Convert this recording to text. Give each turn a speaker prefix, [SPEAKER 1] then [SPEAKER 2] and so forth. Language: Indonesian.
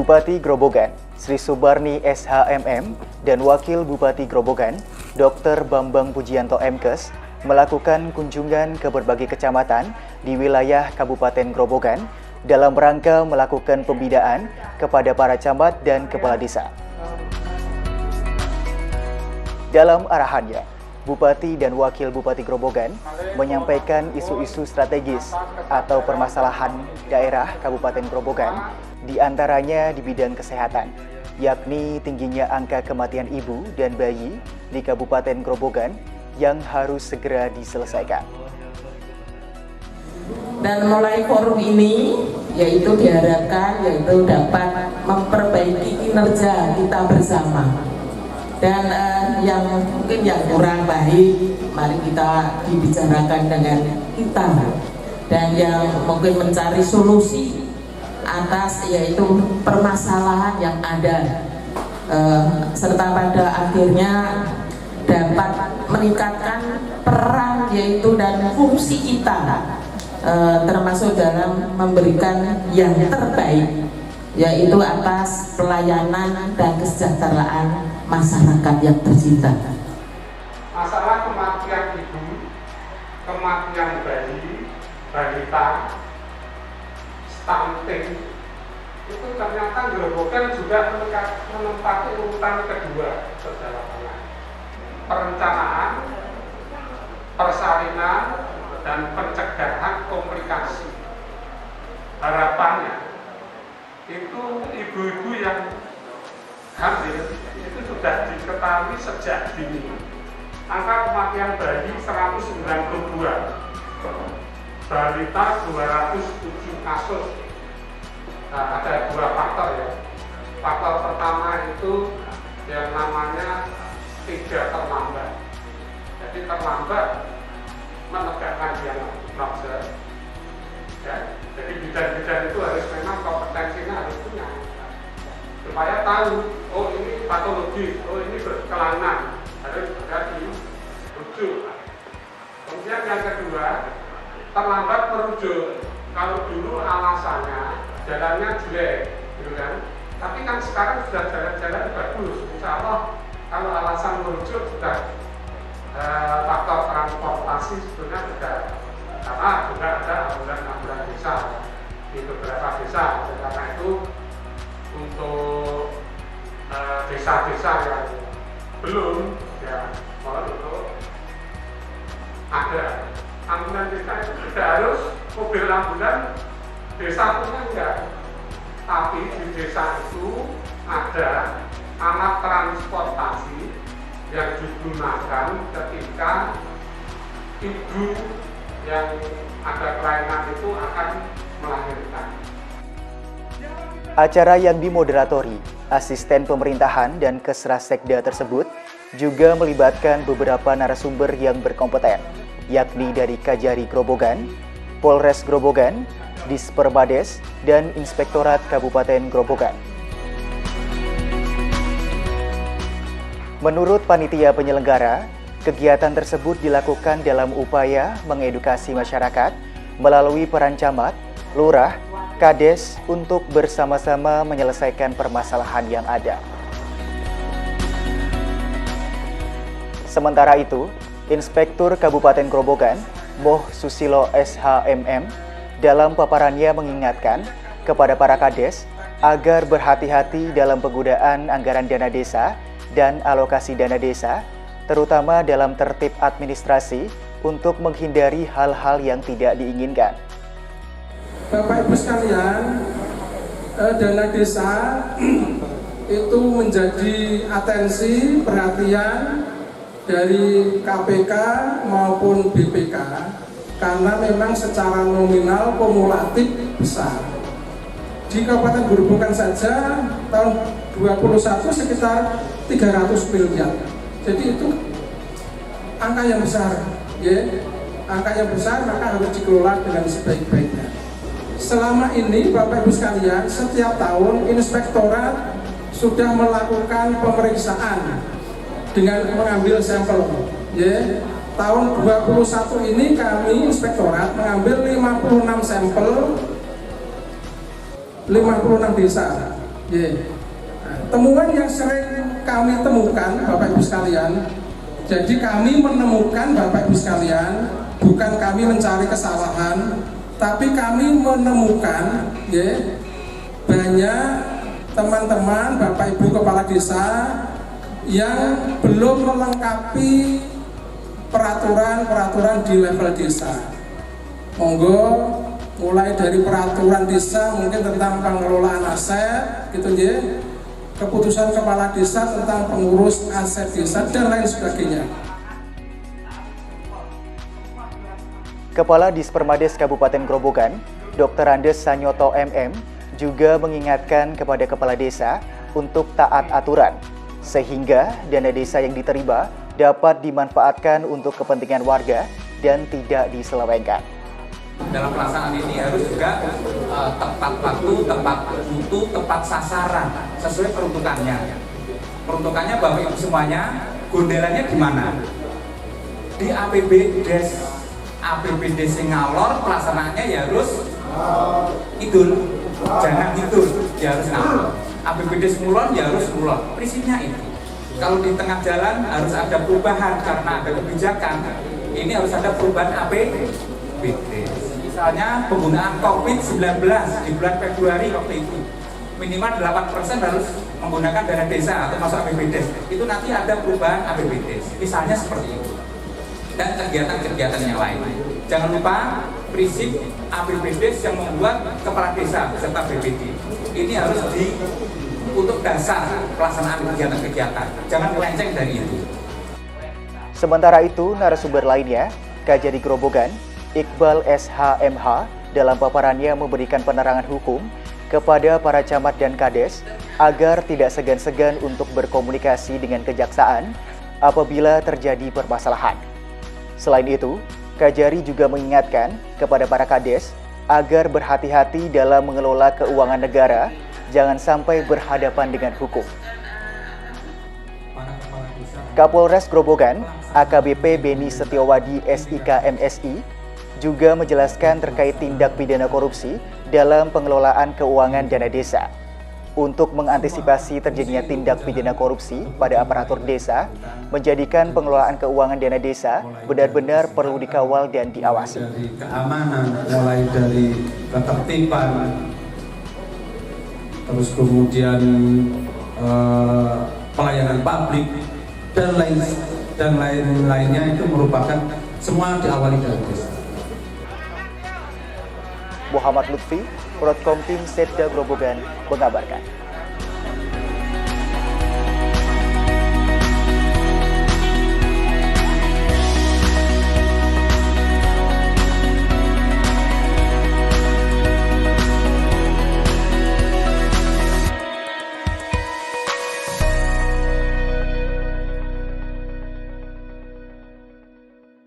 [SPEAKER 1] Bupati Grobogan, Sri Subarni SHMM, dan Wakil Bupati Grobogan, Dr. Bambang Pujianto MKes, melakukan kunjungan ke berbagai kecamatan di wilayah Kabupaten Grobogan dalam rangka melakukan pembinaan kepada para camat dan kepala desa. Dalam arahannya, Bupati dan Wakil Bupati Grobogan menyampaikan isu-isu strategis atau permasalahan daerah Kabupaten Grobogan, di antaranya di bidang kesehatan, yakni tingginya angka kematian ibu dan bayi di Kabupaten Grobogan yang harus segera diselesaikan.
[SPEAKER 2] Dan mulai forum ini yaitu diharapkan dapat memperbaiki kinerja kita bersama. Dan yang mungkin yang kurang baik, mari kita dibicarakan dengan kita. Dan yang mungkin mencari solusi atas yaitu permasalahan yang ada, serta pada akhirnya dapat meningkatkan peran yaitu dan fungsi kita, termasuk dalam memberikan yang terbaik, yaitu atas pelayanan dan kesejahteraan masyarakat yang tercinta.
[SPEAKER 3] Masalah kematian ibu, kematian bayi, balita, stunting, itu ternyata Grobogan juga menempati urutan kedua secara tengah. Perencanaan, persalinan, dan pencegahan komplikasi. Harapannya itu ibu-ibu yang hamil itu sudah diketahui sejak dini. Angka kematian bayi 192, balita 207 kasus. Nah, ada dua faktor ya. Faktor pertama itu yang namanya terlambat. Jadi terlambat menegakkan diagnosa. Ya, jadi bidan-bidan itu harus memang kompetensinya harus punya, supaya tahu, oh ini patologis, oh ini berkelainan, harus dirujuk. Kemudian yang kedua, terlambat merujuk. Kalau dulu alasannya jalannya jelek, gitu kan? Tapi kan sekarang sudah jalan-jalan bagus. Insya Allah kalau alasan merujuk sudah faktor transportasi sebetulnya sudah, karena juga ada ambulan-ambulan desa di beberapa desa. Karena itu untuk desa-desa yang belum, ya mohon untuk ada ambulan desa itu tidak harus mobil ambulan desa punya, enggak, tapi di desa itu ada alat transportasi yang digunakan ketika ibu yang ada kelainan itu akan melahirkan.
[SPEAKER 1] Acara yang dimoderatori asisten pemerintahan dan Kesrasekda tersebut juga melibatkan beberapa narasumber yang berkompeten, yakni dari Kajari Grobogan, Polres Grobogan, Disperbades, dan Inspektorat Kabupaten Grobogan. Menurut panitia penyelenggara, kegiatan tersebut dilakukan dalam upaya mengedukasi masyarakat melalui peran camat, lurah, kades untuk bersama-sama menyelesaikan permasalahan yang ada. Sementara itu, Inspektur Kabupaten Grobogan, Moh Susilo SHMM, dalam paparannya mengingatkan kepada para kades agar berhati-hati dalam penggunaan anggaran dana desa dan alokasi dana desa, terutama dalam tertib administrasi untuk menghindari hal-hal yang tidak diinginkan.
[SPEAKER 4] Bapak Ibu sekalian, dana desa itu menjadi atensi perhatian dari KPK maupun BPK karena memang secara nominal kumulatif besar. Di Kabupaten Grobogan saja tahun 2021 sekitar 300 miliar. Jadi itu angka yang besar, ya. Angka yang besar maka harus dikelola dengan sebaik-baiknya. Selama ini Bapak Ibu sekalian, setiap tahun Inspektorat sudah melakukan pemeriksaan dengan mengambil sampel, ya. Tahun 2021 ini kami Inspektorat mengambil 56 sampel 56 desa Temuan yang sering kami temukan Bapak Ibu sekalian, jadi kami menemukan Bapak Ibu sekalian, bukan kami mencari kesalahan, tapi kami menemukan banyak teman-teman Bapak Ibu Kepala Desa yang belum melengkapi peraturan-peraturan di level desa. Monggo mulai dari peraturan desa mungkin tentang pengelolaan aset gitu ya, keputusan kepala desa tentang pengurus aset desa dan lain sebagainya.
[SPEAKER 1] Kepala Dispermades Kabupaten Grobogan, Dr. Andes Sanyoto MM, juga mengingatkan kepada kepala desa untuk taat aturan, sehingga dana desa yang diterima dapat dimanfaatkan untuk kepentingan warga dan tidak diselewengkan.
[SPEAKER 5] Dalam pelaksanaan ini harus juga tepat waktu, tepat mutu, tepat sasaran, sesuai peruntukannya. Peruntukannya Bapak Ibu semuanya, gondelannya di mana? Di APBDes. APBDes yang ngalor, pelaksanaannya ya harus idul, jangan idul, ya harus ngalor. APBDes mulon ya harus mulon. Prinsipnya itu. Kalau di tengah jalan harus ada perubahan karena ada kebijakan, ini harus ada perubahan APBDes. Misalnya penggunaan COVID-19 di bulan Februari waktu itu minimal 8% harus menggunakan dana desa atau masuk APBDes. Itu nanti ada perubahan APBDes. Misalnya seperti itu. Dan kegiatan-kegiatan yang lain. Jangan lupa prinsip APBDes yang membuat kepala desa beserta BPD. Ini harus untuk dasar pelaksanaan kegiatan-kegiatan. Jangan melenceng dari itu.
[SPEAKER 1] Sementara itu, narasumber lainnya, Kajari Grobogan, Iqbal SHMH, dalam paparannya memberikan penerangan hukum kepada para camat dan kades agar tidak segan-segan untuk berkomunikasi dengan kejaksaan apabila terjadi permasalahan. Selain itu, Kajari juga mengingatkan kepada para kades agar berhati-hati dalam mengelola keuangan negara, jangan sampai berhadapan dengan hukum. Kapolres Grobogan, AKBP Beni Setiawadi SIK MSI, juga menjelaskan terkait tindak pidana korupsi dalam pengelolaan keuangan dana desa. Untuk mengantisipasi terjadinya tindak pidana korupsi pada aparatur desa, menjadikan pengelolaan keuangan dana desa benar-benar perlu dikawal dan diawasi.
[SPEAKER 6] Dari keamanan, mulai dari ketertiban, terus kemudian pelayanan publik dan lain-lainnya itu merupakan semua diawali dari desa.
[SPEAKER 1] Muhammad Lutfi, Prodkom Tim Setda Grobogan mengabarkan.